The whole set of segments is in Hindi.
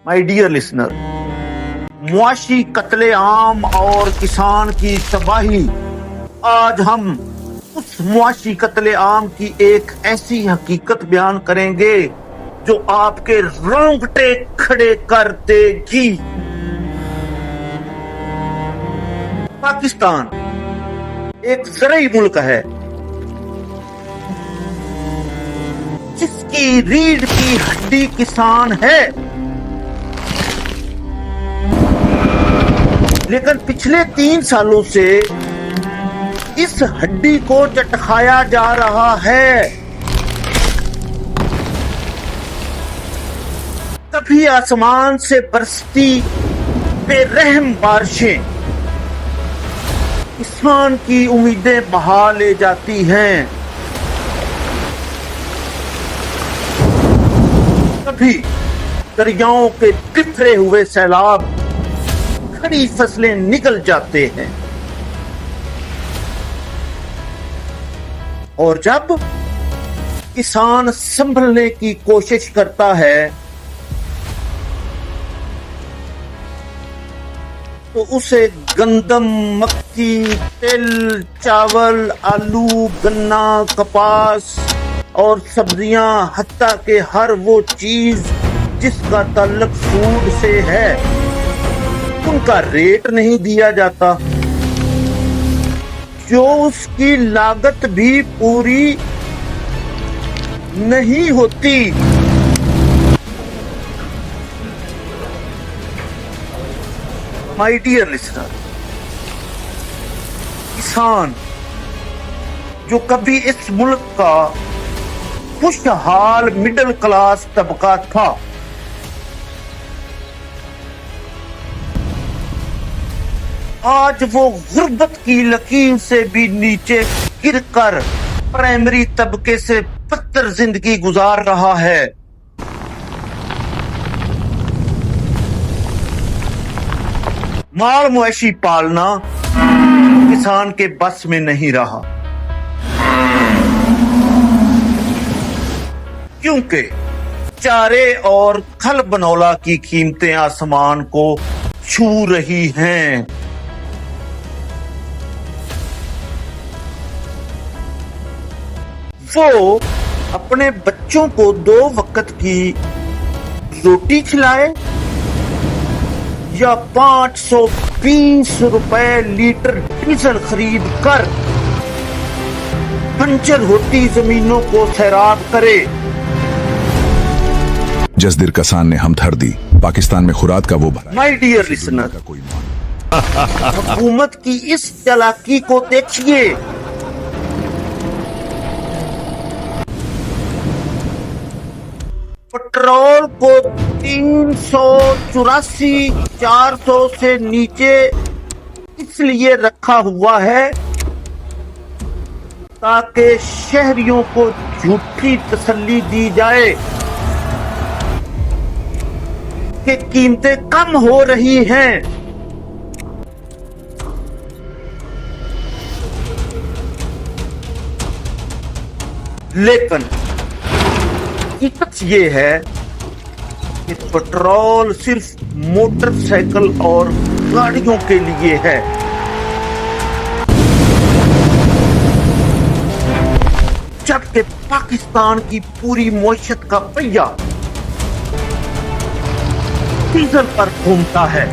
माय डियर लिसनर, मुआशी कत्लेआम और किसान की तबाही। आज हम उस मुआशी कत्लेआम की एक ऐसी हकीकत बयान करेंगे जो आपके रोंगटे खड़े कर देगी। पाकिस्तान एक ज़रई मुल्क है जिसकी रीढ़ की हड्डी किसान है, लेकिन पिछले 3 सालों से इस हड्डी को चटखाया जा रहा है। कभी आसमान से बरसती बेरहम बारिशें किसान की उम्मीदें बहा ले जाती हैं, कभी दरियाओं के बिखरे हुए सैलाब खड़ी फसलें निकल जाते हैं, और जब किसान संभलने की कोशिश करता है तो उसे गंदम, मक्की, तिल, चावल, आलू, गन्ना, कपास और सब्जियां, हत्ता के हर वो चीज जिसका ताल्लुक फूड से है, उनका रेट नहीं दिया जाता, जो उसकी लागत भी पूरी नहीं होती। माय डियर लिसनर, किसान जो कभी इस मुल्क का खुशहाल मिडिल क्लास तबका था, आज वो गुर्बत की लकीर से भी नीचे गिरकर प्राइमरी तबके से बदतर जिंदगी गुजार रहा है। माल मवेशी पालना किसान के बस में नहीं रहा, क्योंकि चारे और खल बनौला की कीमतें आसमान को छू रही हैं। वो अपने बच्चों को 2 वक्त की रोटी खिलाए या 520 रुपए लीटर डीजल खरीद कर बंजर होती जमीनों को सैराब करे। जसदिर कसान ने हम धर दी, पाकिस्तान में खुराद का वो भरा। माय डियर लिसनर, हुकूमत की इस चालाकी को देखिए। पेट्रोल को 384, 400 से नीचे इसलिए रखा हुआ है ताकि शहरियों को झूठी तसल्ली दी जाए कि कीमतें कम हो रही हैं, लेकिन हकीकत ये है कि पेट्रोल सिर्फ मोटरसाइकिल और गाड़ियों के लिए है। जबकि पाकिस्तान की पूरी मईशत का पहिया डीजल पर घूमता है।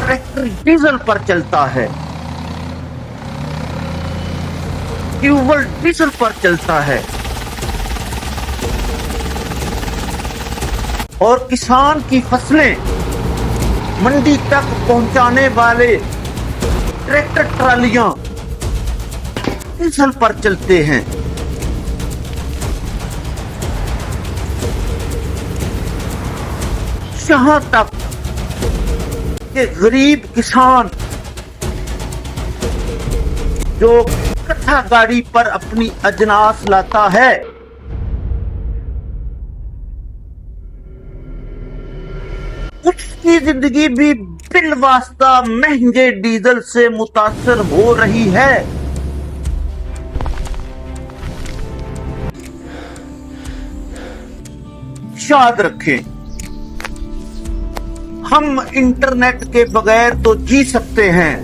ट्रैक्टर डीजल पर चलता है, ट्यूबवेल डीजल पर चलता है, और किसान की फसलें मंडी तक पहुंचाने वाले ट्रैक्टर ट्रालियां डीजल पर चलते हैं। यहां तक कि गरीब किसान जो कट्ठा गाड़ी पर अपनी अजनास लाता है, उसकी जिंदगी भी बिलवास्ता महंगे डीजल से मुतासर हो रही है। याद रखें, हम इंटरनेट के बगैर तो जी सकते हैं,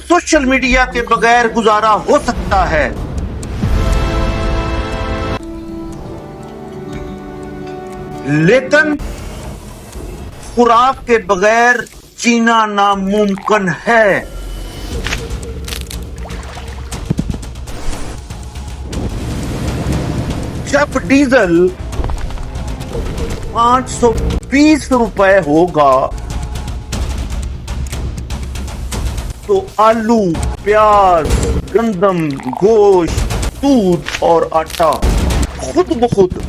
सोशल मीडिया के बगैर गुजारा हो सकता है, लेकिन खुराक के बगैर जीना नामुमकिन है। जब डीजल 520 रुपए होगा तो आलू, प्याज, गंदम, गोश्त, दूध और आटा खुद ब खुद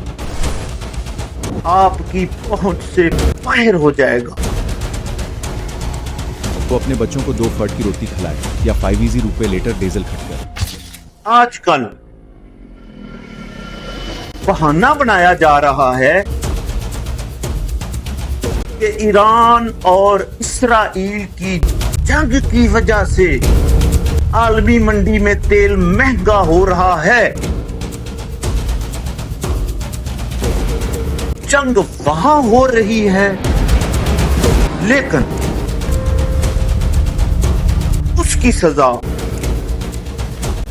आपकी पहुंच से बाहर हो जाएगा। वो अपने बच्चों को 2 फट की रोटी खिलाए या 5 इजी रुपए लीटर डीजल खटकर। आजकल बहाना बनाया जा रहा है कि ईरान और इसराइल की जंग की वजह से आलमी मंडी में तेल महंगा हो रहा है। जंग वहां हो रही है, लेकिन उसकी सजा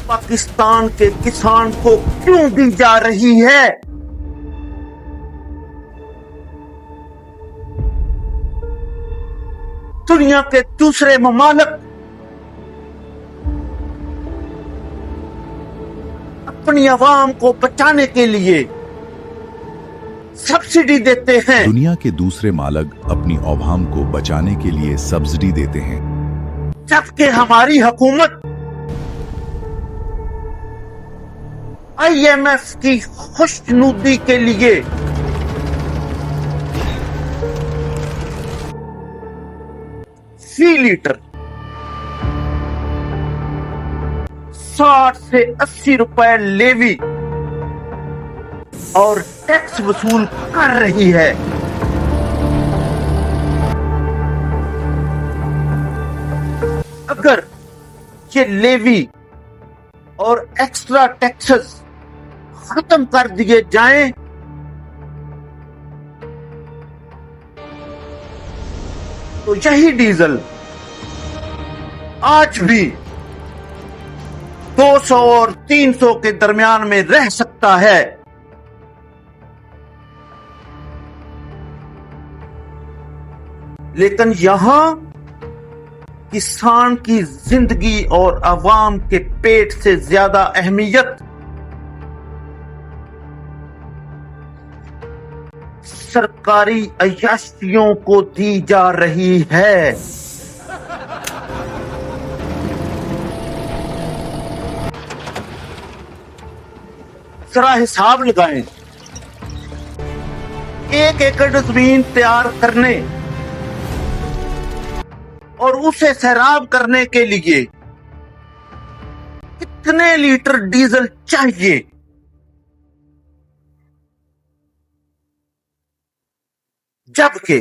पाकिस्तान के किसान को क्यों दी जा रही है? दुनिया के दूसरे ममालिक अपनी आवाम को बचाने के लिए सब्सिडी देते हैं। दुनिया के दूसरे मालिक अपनी अवाम को बचाने के लिए सब्सिडी देते हैं, जबकि हमारी हुकूमत IMF की खुशनुदी के लिए फी लीटर 60 से 80 रुपए लेवी और टैक्स वसूल कर रही है। अगर ये लेवी और एक्स्ट्रा टैक्सेस खत्म कर दिए जाएं तो यही डीजल आज भी 200 और 300 के दरमियान में रह सकता है। लेकिन यहां किसान की जिंदगी और अवाम के पेट से ज्यादा अहमियत सरकारी अय्याशियों को दी जा रही है। जरा हिसाब लगाएं, 1 एकड़ जमीन तैयार करने और उसे सैराब करने के लिए कितने लीटर डीजल चाहिए? जबकि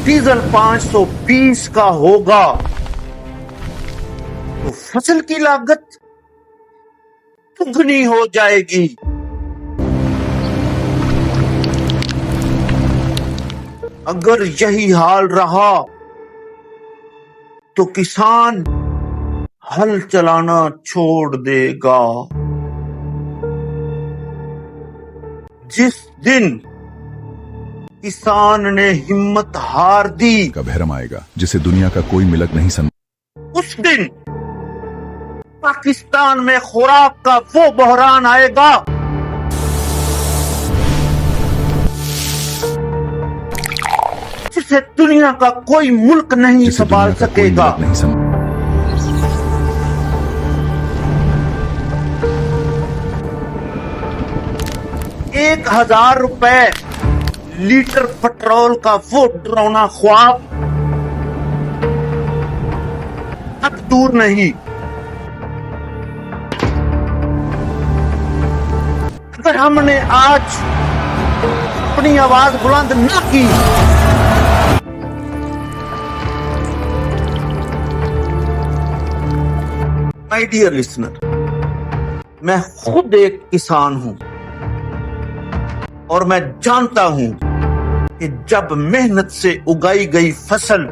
डीजल 520 का होगा तो फसल की लागत दुगनी हो जाएगी। अगर यही हाल रहा तो किसान हल चलाना छोड़ देगा। जिस दिन किसान ने हिम्मत हार दी, का भरम आएगा जिसे दुनिया का कोई मिलक नहीं उस दिन पाकिस्तान में खुराक का वो बहरान आएगा जिसे दुनिया का कोई मुल्क नहीं संभाल सकेगा। 1000 रुपए लीटर पेट्रोल का वो डरावना ख्वाब अब दूर नहीं। अगर हमने आज अपनी आवाज बुलंद न की माय डियर लिसनर, मैं खुद एक किसान हूं और मैं जानता हूं कि जब मेहनत से उगाई गई फसल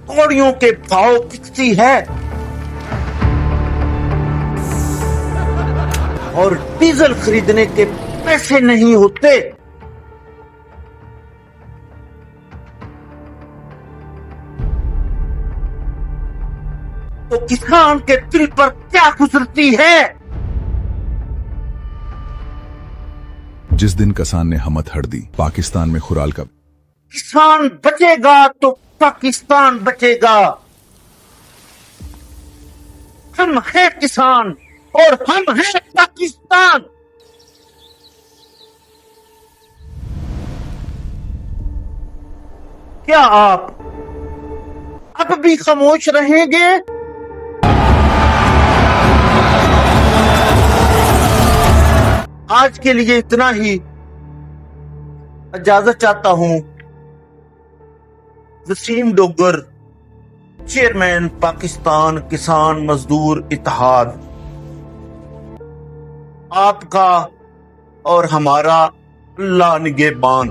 कौड़ियों के भाव बिकती है और डीजल खरीदने के पैसे नहीं होते, तो किसान के दिल पर क्या गुजरती है। जिस दिन किसान ने हमत हड़ दी, पाकिस्तान में खुराल का किसान बचेगा तो पाकिस्तान बचेगा। हम हैं किसान और हम हैं पाकिस्तान। क्या आप अब भी खामोश रहेंगे? आज के लिए इतना ही। इजाजत चाहता हूं। वसीम डोगर, चेयरमैन पाकिस्तान किसान मजदूर इत्तेहाद। आपका और हमारा अल्लाह निगहबान।